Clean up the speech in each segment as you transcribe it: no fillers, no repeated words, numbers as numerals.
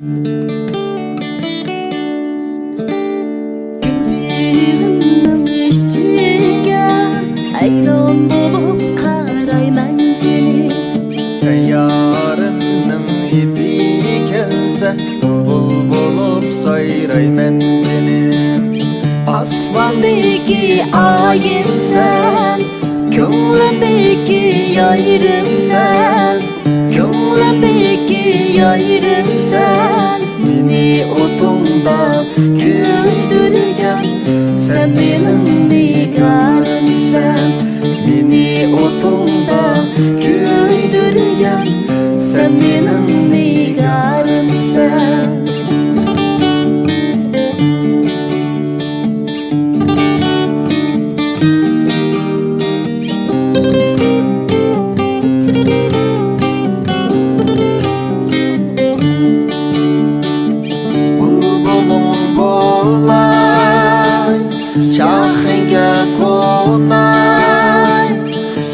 Gülbeyğimnin içiga hayron bolup qarayman seni. Sen yarimning hidi kelsa bulbul bolup sayrayman tenim. Osmondagi oyimsan, ko'nglimdagi yoyrimsan, ko'nglimdagi yoyrimsan. Meni o'tungda kuydirgan, sen mening nigorimsan. Meni o'tungda kuydirgan, sen mening nigorimsan. Şahınga konay,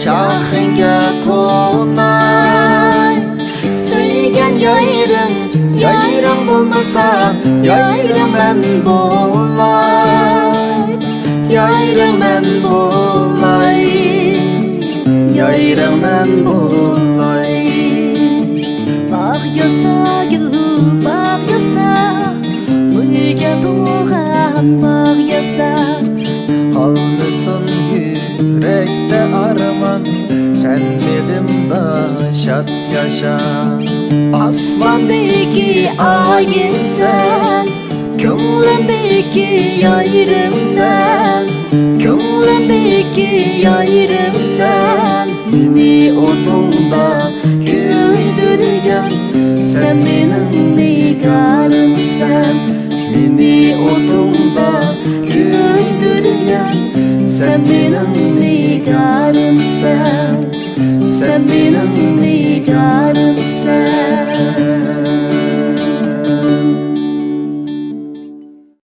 şahınga konay. Söygen yayrım bulmasa, yayrım ben bolay, yayrım ben bolay, Yayrım ben bolay. Bağ yasa gül, bağ yasa, birge doğan bağ yasa. Kalmışsın yürekte arman, sen belimde şat yaşa. Osmondagi oyimsan, ko'nglimdagi yoyrimsan, ko'nglimdagi yoyrimsan. Meni o'tungda Kuydirgan, sen mening nigorimsan. meni o'tungda Kuydirgan, sen mening nigorimsan. Sen mening